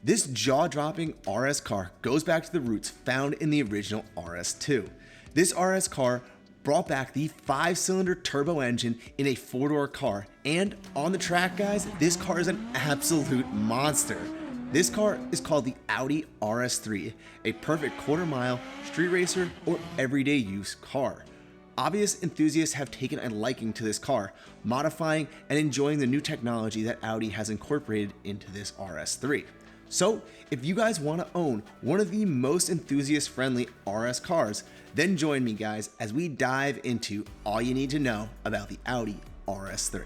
This jaw-dropping RS car goes back to the roots found in the original RS2. This RS car brought back the 5-cylinder turbo engine in a 4-door car, and on the track, guys, this car is an absolute monster. This car is called the Audi RS3, a perfect quarter-mile, street racer, or everyday use car. Obvious enthusiasts have taken a liking to this car, modifying and enjoying the new technology that Audi has incorporated into this RS3. So, if you guys want to own one of the most enthusiast-friendly RS cars, then join me, guys, as we dive into all you need to know about the Audi RS3.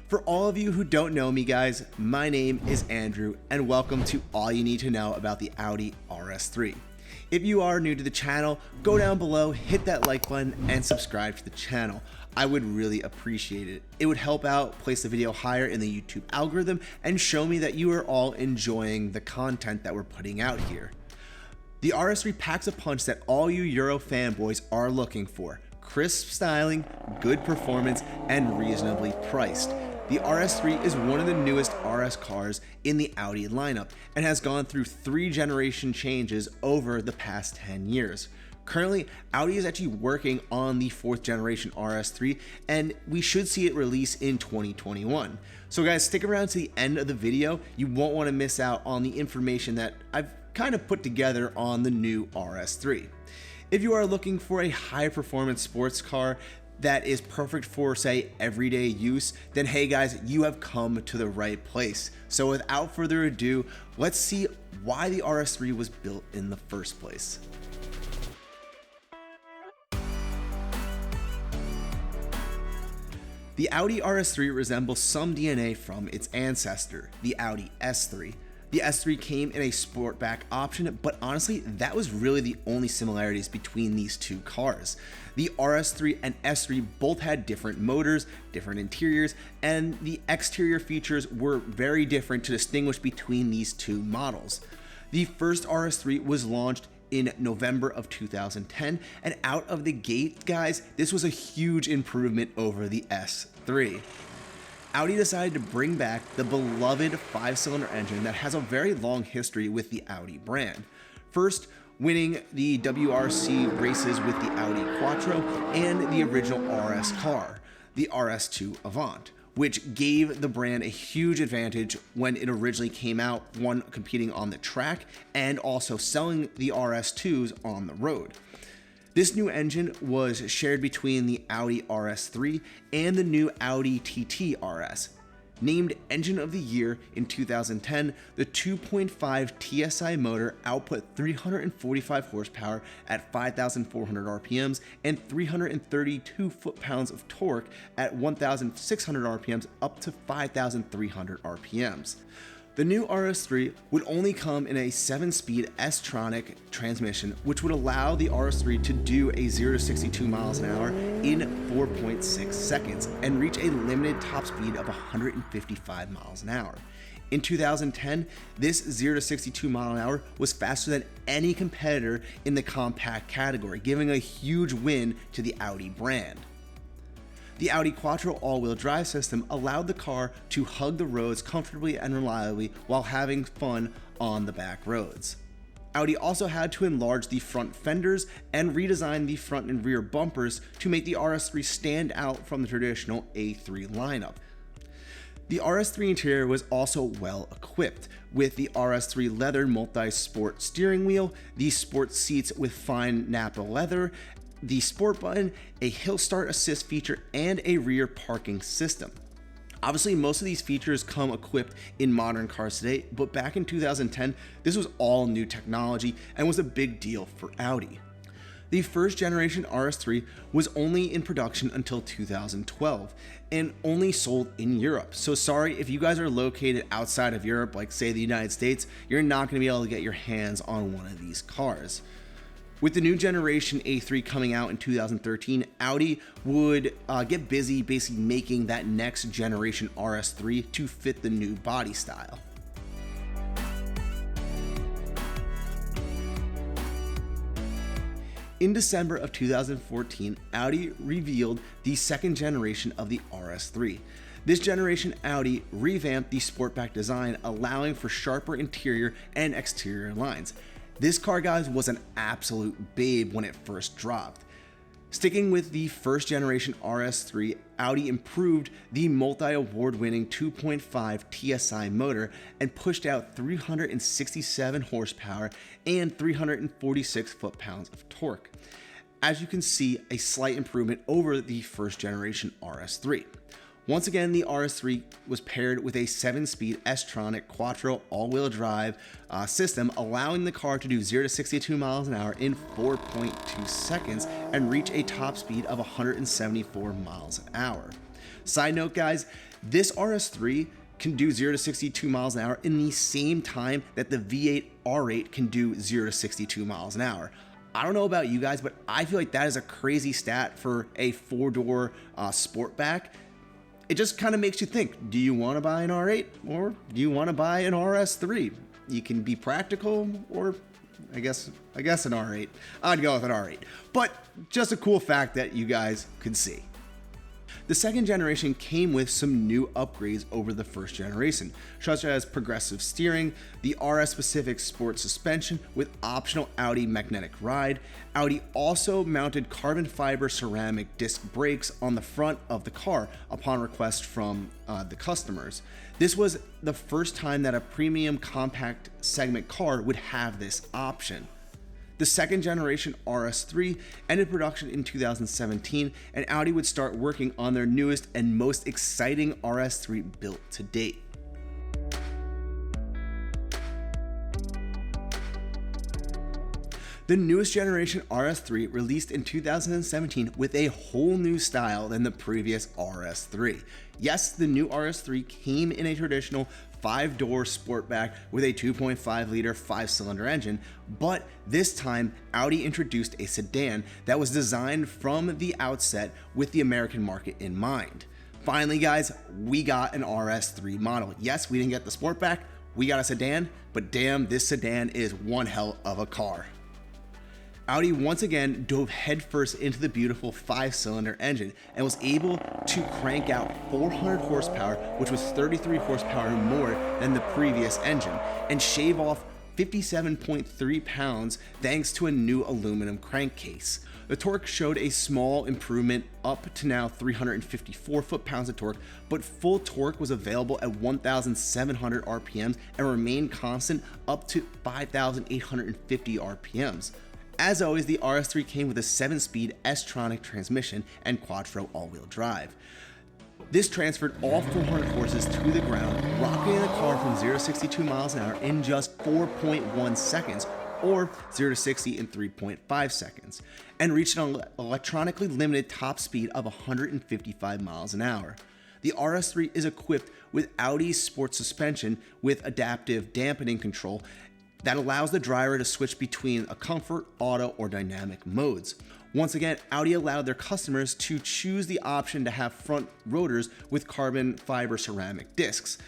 For all of you who don't know me, guys, my name is Andrew, and welcome to all you need to know about the Audi RS3. If you are new to the channel, go down below, hit that like button, and subscribe to the channel. I would really appreciate it. It would help out place the video higher in the YouTube algorithm and show me that you are all enjoying the content that we're putting out here. The RS3 packs a punch that all you Euro fanboys are looking for: crisp styling, good performance, and reasonably priced. The RS3 is one of the newest RS cars in the Audi lineup and has gone through 3 generation changes over the past 10 years. Currently, Audi is actually working on the 4th generation RS3, and we should see it release in 2021. So guys, stick around to the end of the video. You won't want to miss out on the information that I've kind of put together on the new RS3. If you are looking for a high performance sports car that is perfect for, say, everyday use, then hey guys, you have come to the right place. So without further ado, let's see why the RS3 was built in the first place. The Audi RS3 resembles some DNA from its ancestor, the Audi S3. The S3 came in a sportback option, but honestly, that was really the only similarities between these two cars. The RS3 and S3 both had different motors, different interiors, and the exterior features were very different to distinguish between these two models. The first RS3 was launched in November of 2010, and out of the gate, guys, this was a huge improvement over the S3. Audi decided to bring back the beloved 5-cylinder engine that has a very long history with the Audi brand. First, winning the WRC races with the Audi Quattro and the original RS car, the RS2 Avant, which gave the brand a huge advantage when it originally came out, one, competing on the track and also selling the RS2s on the road. This new engine was shared between the Audi RS3 and the new Audi TT RS. Named Engine of the Year in 2010, the 2.5 TSI motor output 345 horsepower at 5,400 RPMs and 332 foot-pounds of torque at 1,600 RPMs up to 5,300 RPMs. The new RS3 would only come in a 7-speed S-tronic transmission, which would allow the RS3 to do a 0 to 62 miles an hour in 4.6 seconds and reach a limited top speed of 155 miles an hour. In 2010, this 0 to 62 mile an hour was faster than any competitor in the compact category, giving a huge win to the Audi brand. The Audi Quattro all-wheel drive system allowed the car to hug the roads comfortably and reliably while having fun on the back roads. Audi also had to enlarge the front fenders and redesign the front and rear bumpers to make the RS3 stand out from the traditional A3 lineup. The RS3 interior was also well equipped, with the RS3 leather multi-sport steering wheel, the sport seats with fine Napa leather, the sport button, a hill start assist feature, and a rear parking system. Obviously, most of these features come equipped in modern cars today, but back in 2010, this was all new technology and was a big deal for Audi. The first generation RS3 was only in production until 2012 and only sold in Europe. So sorry if you guys are located outside of Europe, like say the United States, you're not going to be able to get your hands on one of these cars. With the new generation A3 coming out in 2013, Audi would get busy basically making that next generation RS3 to fit the new body style. In December of 2014, Audi revealed the second generation of the RS3. This generation Audi revamped the Sportback design, allowing for sharper interior and exterior lines. This car, guys, was an absolute babe when it first dropped. Sticking with the first generation RS3, Audi improved the multi-award-winning 2.5 TSI motor and pushed out 367 horsepower and 346 foot-pounds of torque. As you can see, a slight improvement over the first generation RS3. Once again, the RS3 was paired with a 7-speed S-tronic quattro all-wheel drive system, allowing the car to do 0 to 62 miles an hour in 4.2 seconds and reach a top speed of 174 miles an hour. Side note, guys, this RS3 can do 0 to 62 miles an hour in the same time that the V8 R8 can do 0 to 62 miles an hour. I don't know about you guys, but I feel like that is a crazy stat for a 4-door Sportback. It just kind of makes you think, do you want to buy an R8 or do you want to buy an RS3? You can be practical, or I guess an R8. I'd go with an R8, but just a cool fact that you guys could see. The second generation came with some new upgrades over the first generation, such as progressive steering, the RS-specific sport suspension with optional Audi magnetic ride. Audi also mounted carbon fiber ceramic disc brakes on the front of the car upon request from the customers. This was the first time that a premium compact segment car would have this option. The second generation RS3 ended production in 2017, and Audi would start working on their newest and most exciting RS3 built to date. The newest generation RS3 released in 2017 with a whole new style than the previous RS3. Yes, the new RS3 came in a traditional 5-door Sportback with a 2.5-liter 5-cylinder engine, but this time Audi introduced a sedan that was designed from the outset with the American market in mind. Finally, guys, we got an RS3 model. Yes, we didn't get the Sportback, we got a sedan, but damn, this sedan is one hell of a car. Audi once again dove headfirst into the beautiful 5-cylinder engine and was able to crank out 400 horsepower, which was 33 horsepower more than the previous engine, and shave off 57.3 pounds thanks to a new aluminum crankcase. The torque showed a small improvement up to now 354 foot-pounds of torque, but full torque was available at 1,700 RPMs and remained constant up to 5,850 RPMs. As always, the RS3 came with a 7-speed S-tronic transmission and quattro all-wheel drive. This transferred all 400 horses to the ground, rocketing the car from 0 to 62 miles an hour in just 4.1 seconds, or 0 to 60 in 3.5 seconds, and reached an electronically limited top speed of 155 miles an hour. The RS3 is equipped with Audi's sport suspension with adaptive dampening control that allows the driver to switch between a comfort, auto, or dynamic modes. Once again, Audi allowed their customers to choose the option to have front rotors with carbon fiber ceramic discs.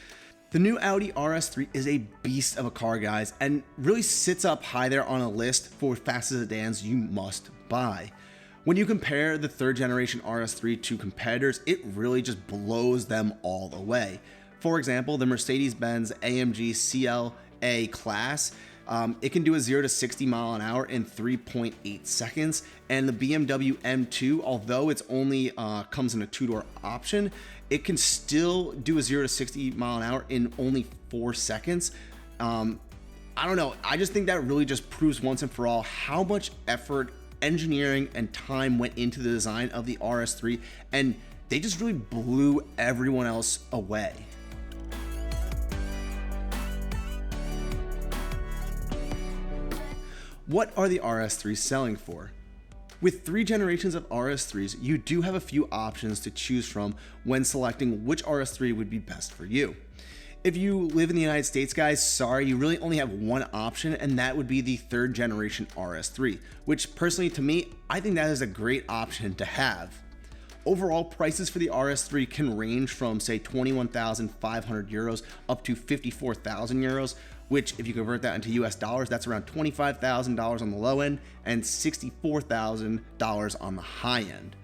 The new Audi RS3 is a beast of a car, guys, and really sits up high there on a list for fastest sedans you must buy. When you compare the third generation RS3 to competitors, it really just blows them all away. For example, the Mercedes-Benz AMG CLA class, it can do a 0 to 60 mile an hour in 3.8 seconds, and the BMW M2, although it's only comes in a 2-door option, it can still do a 0 to 60 mile an hour in only 4 seconds. I don't know, I just think that really just proves once and for all how much effort, engineering, and time went into the design of the RS3, and they just really blew everyone else away. What are the RS3s selling for? With 3 generations of RS3s, you do have a few options to choose from when selecting which RS3 would be best for you. If you live in the United States, guys, sorry, you really only have one option, and that would be the 3rd generation RS3, which personally to me, I think that is a great option to have. Overall, prices for the RS3 can range from, say, 21,500 euros up to 54,000 euros, which if you convert that into US dollars, that's around $25,000 on the low end and $64,000 on the high end.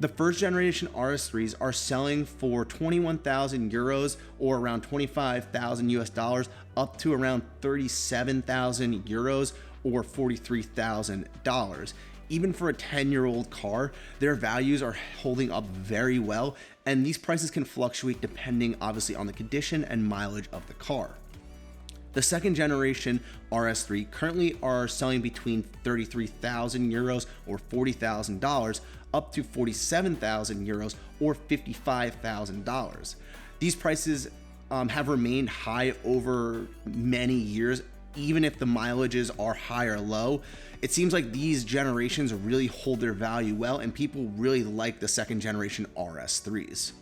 The first generation RS3s are selling for 21,000 euros or around 25,000 US dollars up to around 37,000 euros or $43,000. Even for a 10-year-old car, their values are holding up very well, and these prices can fluctuate depending obviously on the condition and mileage of the car. The second generation RS3 currently are selling between 33,000 euros or $40,000 up to 47,000 euros or $55,000. These prices have remained high over many years, even if the mileages are high or low. It seems like these generations really hold their value well, and people really like the second generation RS3s.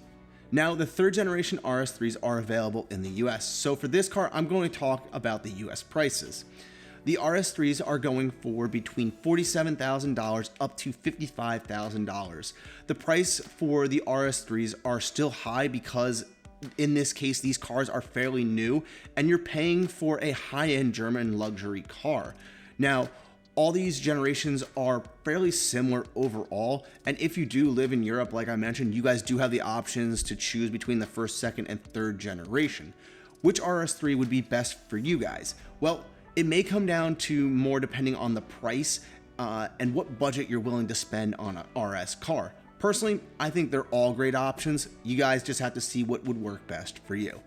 Now, the third generation RS3s are available in the US, so for this car, I'm going to talk about the US prices. The RS3s are going for between $47,000 up to $55,000. The price for the RS3s are still high because in this case, these cars are fairly new and you're paying for a high-end German luxury car. Now, all these generations are fairly similar overall, and if you do live in Europe, like I mentioned, you guys do have the options to choose between the first, second, and third generation. Which RS3 would be best for you guys? Well, it may come down to more depending on the price and what budget you're willing to spend on an RS car. Personally, I think they're all great options. You guys just have to see what would work best for you.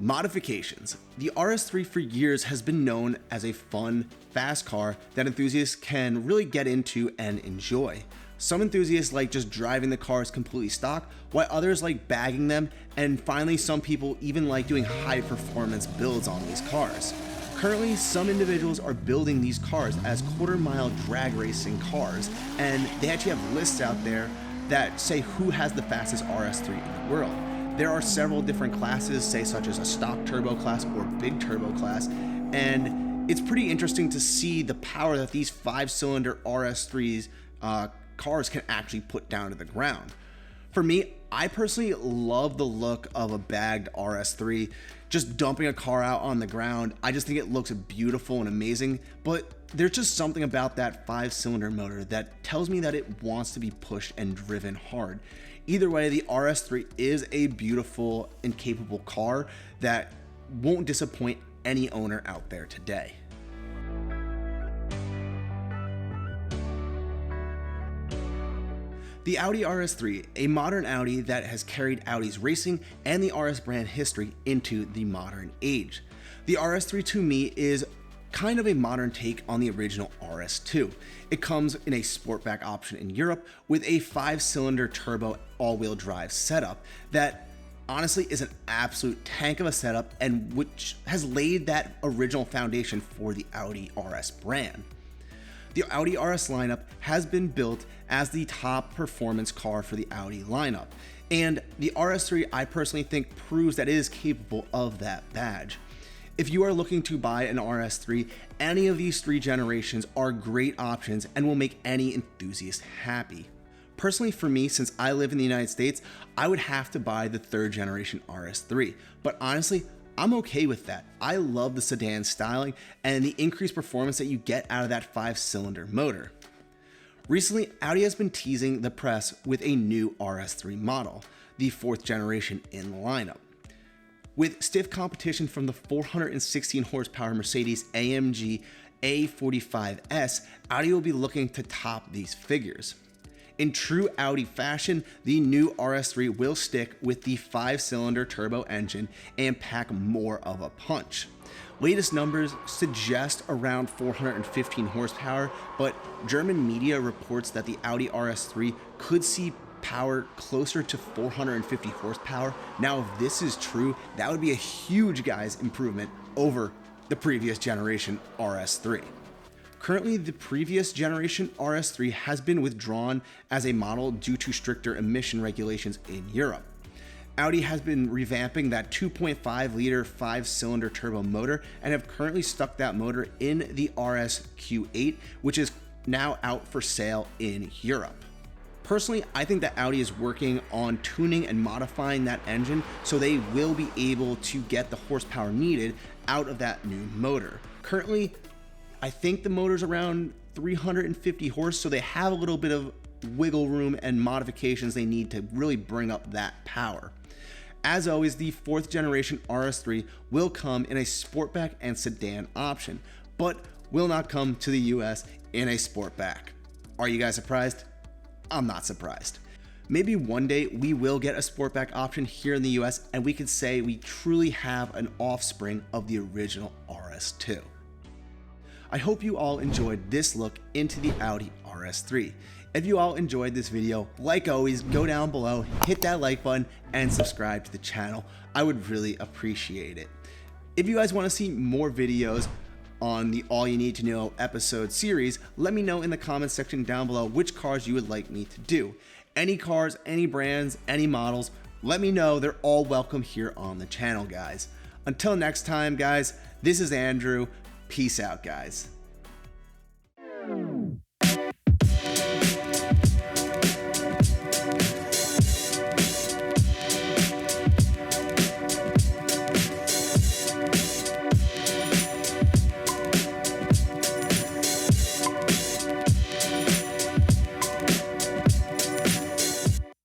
Modifications. The RS3 for years has been known as a fun, fast car that enthusiasts can really get into and enjoy. Some enthusiasts like just driving the cars completely stock, while others like bagging them, and finally some people even like doing high performance builds on these cars. Currently, some individuals are building these cars as quarter-mile drag racing cars, and they actually have lists out there that say who has the fastest RS3 in the world. There are several different classes, say such as a stock turbo class or big turbo class, and it's pretty interesting to see the power that these 5-cylinder RS3s cars can actually put down to the ground. For me, I personally love the look of a bagged RS3, just dumping a car out on the ground. I just think it looks beautiful and amazing, but there's just something about that 5-cylinder motor that tells me that it wants to be pushed and driven hard. Either way, the RS3 is a beautiful and capable car that won't disappoint any owner out there today. The Audi RS3, a modern Audi that has carried Audi's racing and the RS brand history into the modern age. The RS3 to me is kind of a modern take on the original RS2. It comes in a sportback option in Europe with a 5-cylinder turbo all-wheel drive setup that honestly is an absolute tank of a setup and which has laid that original foundation for the Audi RS brand. The Audi RS lineup has been built as the top performance car for the Audi lineup, and the RS3 I personally think proves that it is capable of that badge. If you are looking to buy an RS3, any of these 3 generations are great options and will make any enthusiast happy. Personally for me, since I live in the United States, I would have to buy the 3rd generation RS3, but honestly, I'm okay with that. I love the sedan styling and the increased performance that you get out of that 5-cylinder motor. Recently, Audi has been teasing the press with a new RS3 model, the 4th generation in the lineup. With stiff competition from the 416 horsepower Mercedes AMG A45S, Audi will be looking to top these figures. In true Audi fashion, the new RS3 will stick with the 5-cylinder turbo engine and pack more of a punch. Latest numbers suggest around 415 horsepower, but German media reports that the Audi RS3 could see power closer to 450 horsepower. Now, if this is true, that would be a huge, guys, improvement over the previous generation RS3. Currently, the previous generation RS3 has been withdrawn as a model due to stricter emission regulations in Europe. Audi has been revamping that 2.5-liter 5-cylinder turbo motor and have currently stuck that motor in the RS Q8, which is now out for sale in Europe. Personally, I think that Audi is working on tuning and modifying that engine so they will be able to get the horsepower needed out of that new motor. Currently, I think the motor's around 350 horse, so they have a little bit of wiggle room and modifications they need to really bring up that power. As always, the 4th generation RS3 will come in a sportback and sedan option, but will not come to the US in a sportback. Are you guys surprised? I'm not surprised. Maybe one day we will get a sportback option here in the US and we could say we truly have an offspring of the original RS2. I hope you all enjoyed this look into the Audi RS3. If you all enjoyed this video, like always, go down below, hit that like button, and subscribe to the channel. I would really appreciate it. If you guys want to see more videos on the All You Need to Know episode series, let me know in the comments section down below which cars you would like me to do. Any cars, any brands, any models, let me know. They're all welcome here on the channel, guys. Until next time, guys, this is Andrew. Peace out, guys.